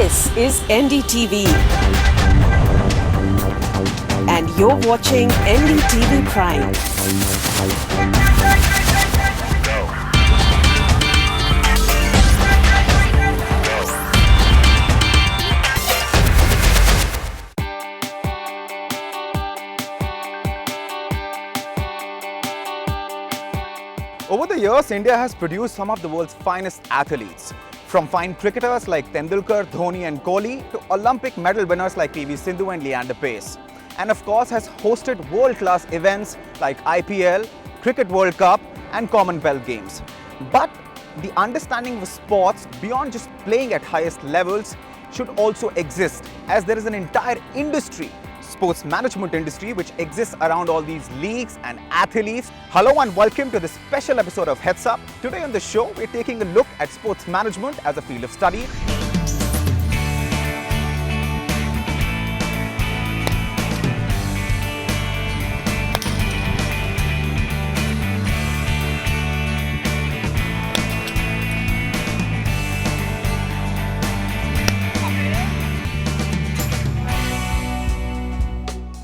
This is NDTV. And you're watching NDTV Prime. Over the years, India has produced some of the world's finest athletes. From fine cricketers like Tendulkar, Dhoni and Kohli to Olympic medal winners like PV Sindhu and Leander Pace. And of course has hosted world-class events like IPL, Cricket World Cup and Commonwealth Games. But the understanding of sports beyond just playing at highest levels should also exist, as there is an entire industry, sports management industry, which exists around all these leagues and athletes. Hello and welcome to this special episode of Heads Up. Today on the show, we're taking a look at sports management as a field of study.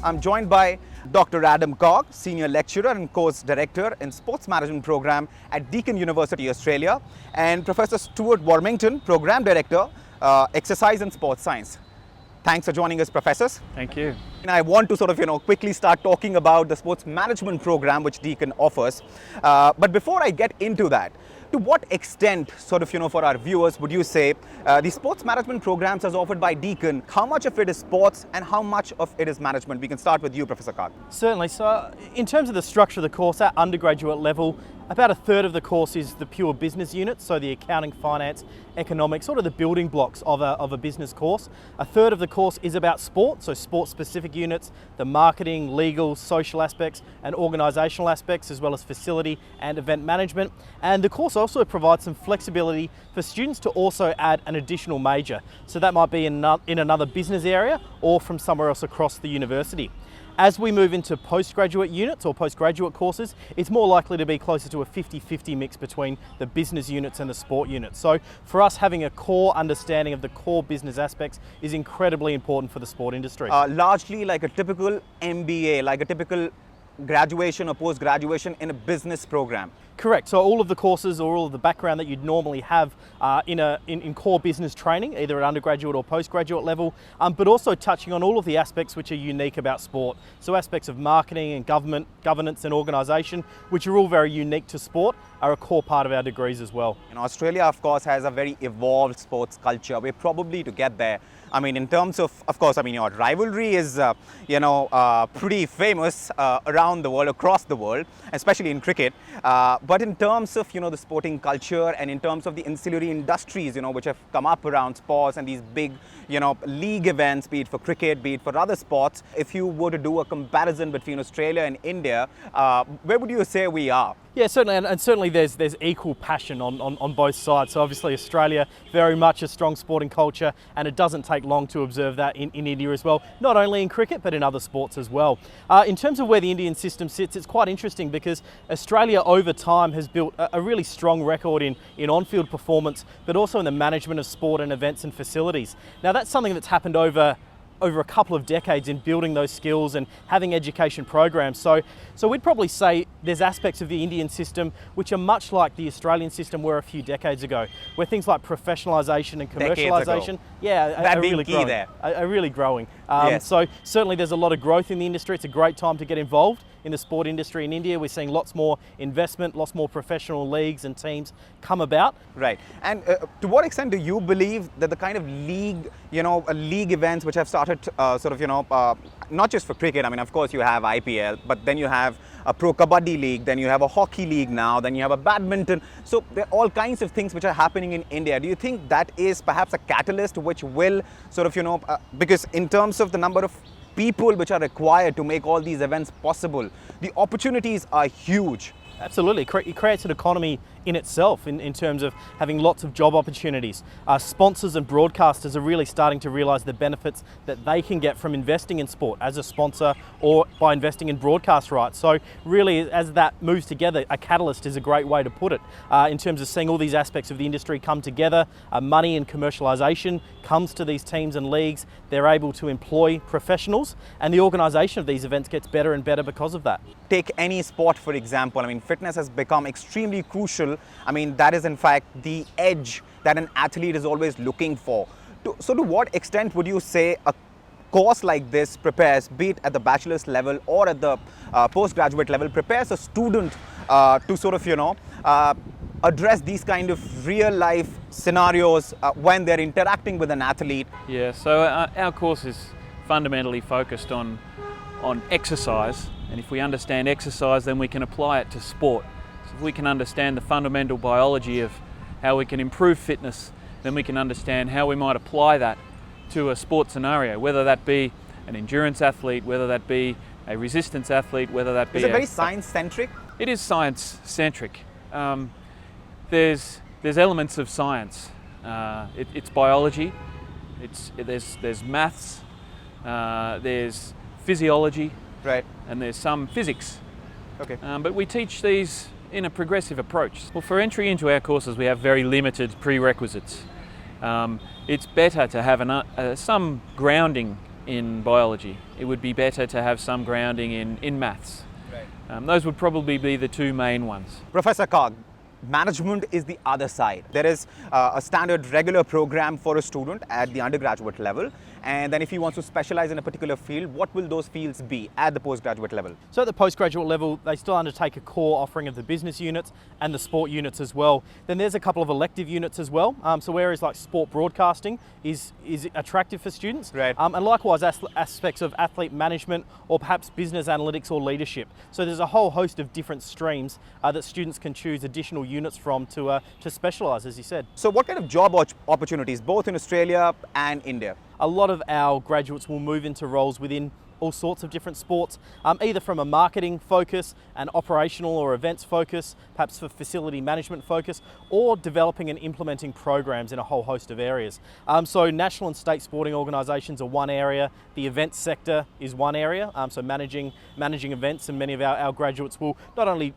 I'm joined by Dr. Adam Cogg, Senior Lecturer and Course Director in Sports Management Program at Deakin University, Australia, and Professor Stuart Warmington, Program Director, Exercise and Sports Science. Thanks for joining us, professors. Thank you. And I want to quickly start talking about the sports management program which Deakin offers. But before I get into that, to what extent, for our viewers, would you say the sports management programs as offered by Deakin, how much of it is sports and how much of it is management? We can start with you, Professor Cogg. Certainly. So in terms of the structure of the course, at undergraduate level, about a third of the course is the pure business unit, so the accounting, finance, economics, sort of the building blocks of a business course. A third of the course is about sport, so sport-specific units, the marketing, legal, social aspects and organisational aspects, as well as facility and event management. And the course also provides some flexibility for students to also add an additional major. So that might be in another business area or from somewhere else across the university. As we move into postgraduate units or postgraduate courses, it's more likely to be closer to a 50-50 mix between the business units and the sport units. So for us, having a core understanding of the core business aspects is incredibly important for the sport industry. Largely like a typical MBA, like a typical graduation or post-graduation in a business program. Correct. So all of the courses or all of the background that you'd normally have in core business training, either at undergraduate or postgraduate level, but also touching on all of the aspects which are unique about sport. So aspects of marketing and governance and organisation, which are all very unique to sport, are a core part of our degrees as well. Australia, of course, has a very evolved sports culture. We're probably to get there. I mean, in terms of course, your rivalry is, pretty famous around the world, across the world, especially in cricket. But in terms of, the sporting culture and in terms of the ancillary industries, which have come up around sports and these big, league events, be it for cricket, be it for other sports, if you were to do a comparison between Australia and India, where would you say we are? Yeah, certainly, and certainly there's equal passion on both sides. So obviously Australia, very much a strong sporting culture, and it doesn't take long to observe that in India as well, not only in cricket, but in other sports as well. In terms of where the Indian system sits, it's quite interesting because Australia over time has built a really strong record in on-field performance, but also in the management of sport and events and facilities. Now that's something that's happened over a couple of decades in building those skills and having education programs. So we'd probably say there's aspects of the Indian system which are much like the Australian system were a few decades ago, where things like professionalisation and commercialisation, are really growing. Are really growing. Yes. So certainly there's a lot of growth in the industry. It's a great time to get involved in the sport industry in India. We're seeing lots more investment, lots more professional leagues and teams come about. Right. And to what extent do you believe that the kind of league, league events which have started not just for cricket, of course you have IPL, but then you have a Pro Kabaddi League, then you have a hockey league now, then you have a badminton. So there are all kinds of things which are happening in India. Do you think that is perhaps a catalyst which will because in terms of the number of people which are required to make all these events possible, the opportunities are huge. Absolutely. It creates an economy in itself in terms of having lots of job opportunities. Sponsors and broadcasters are really starting to realise the benefits that they can get from investing in sport as a sponsor or by investing in broadcast rights. So really, as that moves together, a catalyst is a great way to put it in terms of seeing all these aspects of the industry come together. Money and commercialisation comes to these teams and leagues. They're able to employ professionals, and the organisation of these events gets better and better because of that. Take any sport, for example. I mean, fitness has become extremely crucial. I mean, that is in fact the edge that an athlete is always looking for. So to what extent would you say a course like this prepares, be it at the bachelor's level or at the postgraduate level, prepares a student to sort of, address these kind of real life scenarios when they're interacting with an athlete? Yeah, so our course is fundamentally focused on exercise, and if we understand exercise, then we can apply it to sport. So if we can understand the fundamental biology of how we can improve fitness, then we can understand how we might apply that to a sport scenario, whether that be an endurance athlete, whether that be a resistance athlete, whether that be... Is it very science-centric? It is science-centric. There's elements of science. It's biology, there's maths, there's physiology, right, and there's some physics. Okay. But we teach these in a progressive approach. Well, for entry into our courses, we have very limited prerequisites. It's better to have some grounding in biology. It would be better to have some grounding in maths. Right. Those would probably be the two main ones. Professor Kag, management is the other side. There is a standard regular program for a student at the undergraduate level, and then if he wants to specialize in a particular field, what will those fields be at the postgraduate level? So at the postgraduate level, they still undertake a core offering of the business units and the sport units as well. Then there's a couple of elective units as well. So areas like sport broadcasting is attractive for students. Right. And likewise aspects of athlete management or perhaps business analytics or leadership. So there's a whole host of different streams that students can choose additional units from to specialise, as you said. So what kind of job opportunities, both in Australia and India? A lot of our graduates will move into roles within all sorts of different sports, either from a marketing focus, an operational or events focus, perhaps for facility management focus, or developing and implementing programs in a whole host of areas. So national and state sporting organisations are one area, the events sector is one area, so managing events, and many of our graduates will not only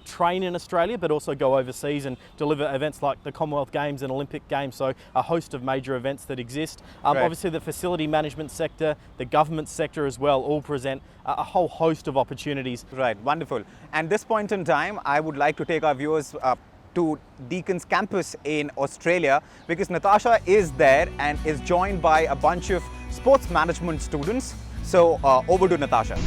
train in Australia but also go overseas and deliver events like the Commonwealth Games and Olympic Games, so a host of major events that exist. Right. Obviously the facility management sector, the government sector as well, all present a whole host of opportunities. Right, wonderful. And this point in time, I would like to take our viewers to Deacon's campus in Australia, because Natasha is there and is joined by a bunch of sports management students. So over to Natasha.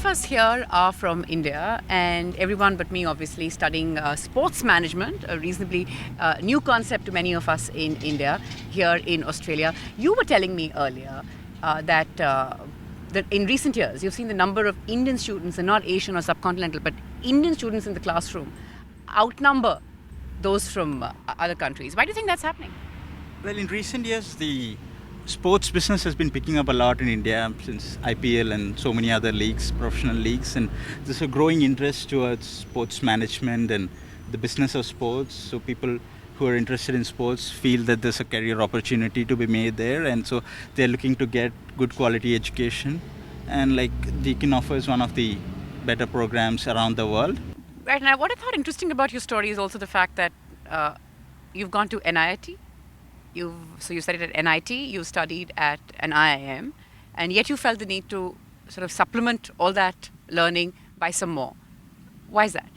Us here are from India, and everyone but me obviously studying sports management, a reasonably new concept to many of us in India, here in Australia. You were telling me earlier that in recent years you've seen the number of Indian students, and not Asian or subcontinental, but Indian students in the classroom outnumber those from other countries. Why do you think that's happening? Well, in recent years, the sports business has been picking up a lot in India since IPL and so many other leagues, professional leagues, and there's a growing interest towards sports management and the business of sports. So people who are interested in sports feel that there's a career opportunity to be made there, and so they're looking to get good quality education, and like Deakin offers one of the better programs around the world. Right. Now, what I thought interesting about your story is also the fact that you've gone to NIT. So you studied at NIT, you studied at an IIM, and yet you felt the need to sort of supplement all that learning by some more. Why is that?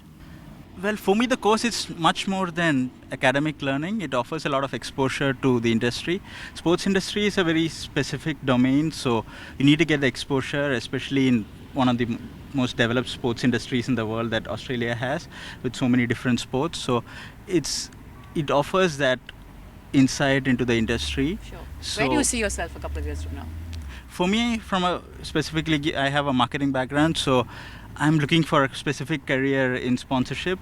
Well, for me, the course is much more than academic learning. It offers a lot of exposure to the industry. Sports industry is a very specific domain, so you need to get the exposure, especially in one of the most developed sports industries in the world that Australia has, with so many different sports. So it offers that insight into the industry. Sure. So where do you see yourself a couple of years from now? For me, specifically, I have a marketing background, so I'm looking for a specific career in sponsorship.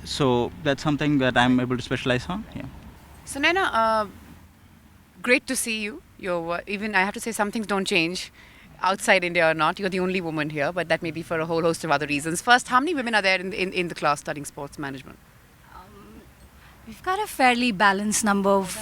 So that's something that I'm able to specialize on. Yeah. So Naina, great to see you. You're even I have to say some things don't change outside India or not. You're the only woman here, but that may be for a whole host of other reasons. First, how many women are there in the class studying sports management? We've got a fairly balanced number of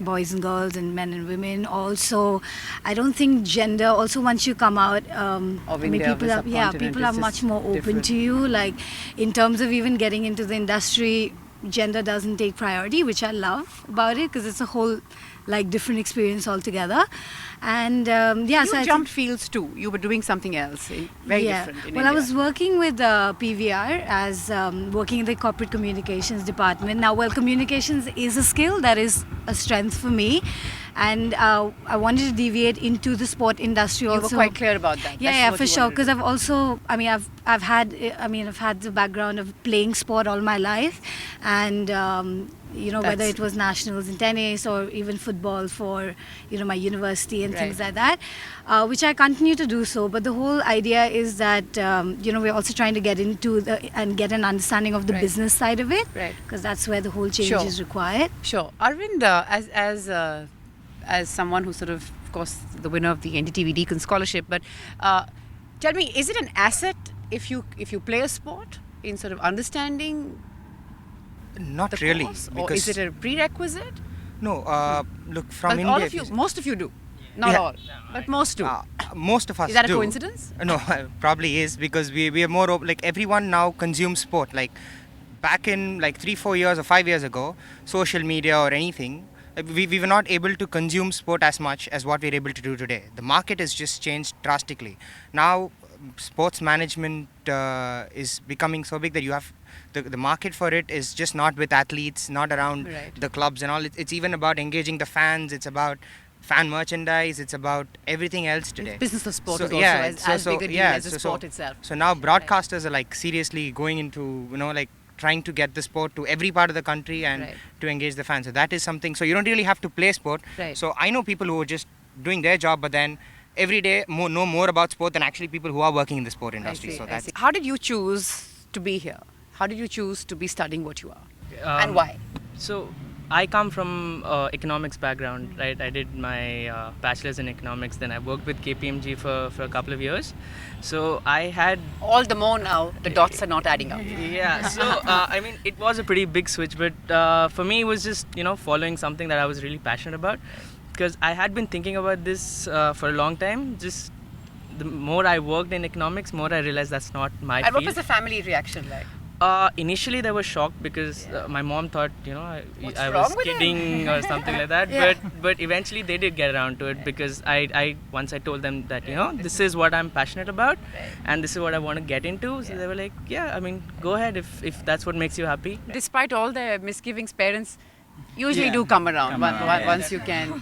boys and girls and men and women. Also, I don't think gender. Also, once you come out, Of India, people the are subcontinent people are is much just more open different. to you. Like in terms of even getting into the industry, gender doesn't take priority, which I love about it because it's a whole like different experience altogether. And You so I jumped fields too. You were doing something else, very different. In Well, I India. was working with PVR as working in the corporate communications department. Now, well, communications is a skill that is a strength for me, and I wanted to deviate into the sport industry You also. were quite clear about that. That's Yeah, what for you sure. wanted to Because do. I've also, I've had the background of playing sport all my life, and whether That's- it was nationals in tennis or even football for my university and things Right. like that, which I continue to do so. But the whole idea is that we're also trying to get into and get an understanding of the Right. business side of it, Right. because that's where the whole change Sure. is required. Sure. Arvind, as someone who's sort of course, the winner of the NDTV Deacon Scholarship, but tell me, is it an asset if you play a sport in sort of understanding Not the really, course, or because is it a prerequisite? no. Look, from But India, all of you, most of you do, not Yeah. all, but most do. most of us Is that a do. coincidence? No, probably is, because we are more like everyone now consumes sport. Like back in like 3-4 years or 5 years ago, social media or anything, we were not able to consume sport as much as what we're able to do today. The market has just changed drastically. Now sports management is becoming so big that you have the market for it is just not with athletes, not around Right. the clubs and all. It's even about engaging the fans. It's about fan merchandise. It's about everything else today. Business of sport So, is also yeah, as big a deal as the sport itself. So now broadcasters are like seriously going into like trying to get the sport to every part of the country and Right. to engage the fans. So that is something. So you don't really have to play sport. Right. So I know people who are just doing their job, but then every day know more about sport than actually people who are working in the sport industry. So I that's see. How did you choose to be here? How did you choose to be studying what you are? And Um, why? So I come from economics background, right? I did my bachelor's in economics, then I worked with KPMG for a couple of years. So I had, All the more now, the dots are not adding up. yeah, so it was a pretty big switch, but for me it was just, following something that I was really passionate about, because I had been thinking about this for a long time. Just the more I worked in economics, more I realized that's not my And what field. was the family reaction like? Initially they were shocked because my mom thought What's I wrong was with him? kidding or something like that. Yeah. But eventually they did get around to it, because I once I told them that this is what I'm passionate about and this is what I want to get into. So they were like, yeah, go ahead if that's what makes you happy. Despite all their misgivings, parents usually Yeah. do come around Come around, yeah. once you can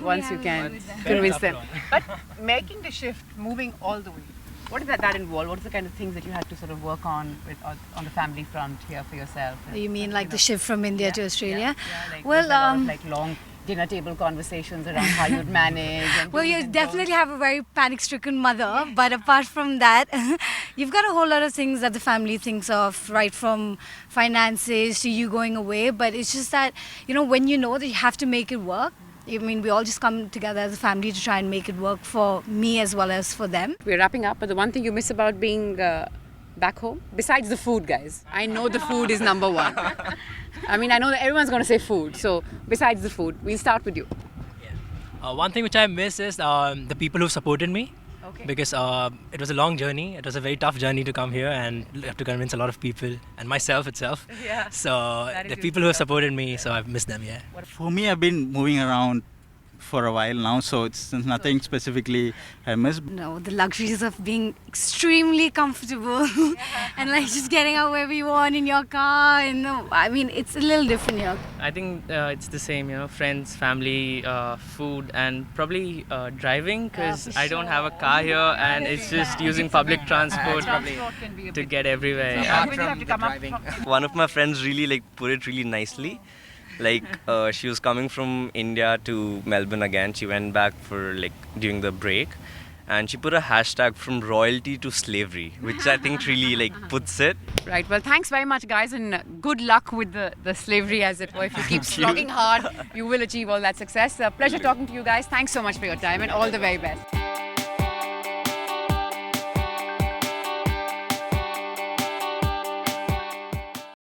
convince them. But making the shift, moving all the way, what did that involve? What are the kind of things that you had to sort of work on on the family front here for yourself? You mean like the shift from India to Australia? Yeah, like, Well, was there a lot of, like long dinner table conversations around how you'd manage. And Well, do's you and don'ts? definitely have a very panic-stricken mother, but apart from that, you've got a whole lot of things that the family thinks of, right from finances to you going away. But it's just that, when you know that you have to make it work, we all just come together as a family to try and make it work for me as well as for them. We're wrapping up, but the one thing you miss about being back home, besides the food, guys, I know the food is number one. I know that everyone's going to say food. So besides the food, we'll start with you. One thing which I miss is the people who supported me. Okay. Because it was a long journey. It was a very tough journey to come here and have to convince a lot of people and myself itself. Yeah. So That is the really people who have tough. supported me, so I've missed them, yeah. For me, I've been moving around for a while now, so it's nothing specifically I miss. The luxuries of being extremely comfortable and like just getting out wherever you want in your car. And it's a little different here. I think it's the same, friends, family, food, and probably driving, because I don't have a car here and it's just using public transport to get everywhere. Yeah. One of my friends really put it really nicely. She was coming from India to Melbourne again. She went back for during the break, and she put a hashtag from royalty to slavery, which I think really like puts it. Right. Well, thanks very much, guys, and good luck with the slavery, as it were. If you keep slogging hard, you will achieve all that success. Pleasure talking to you guys. Thanks so much for your time, and all the very best.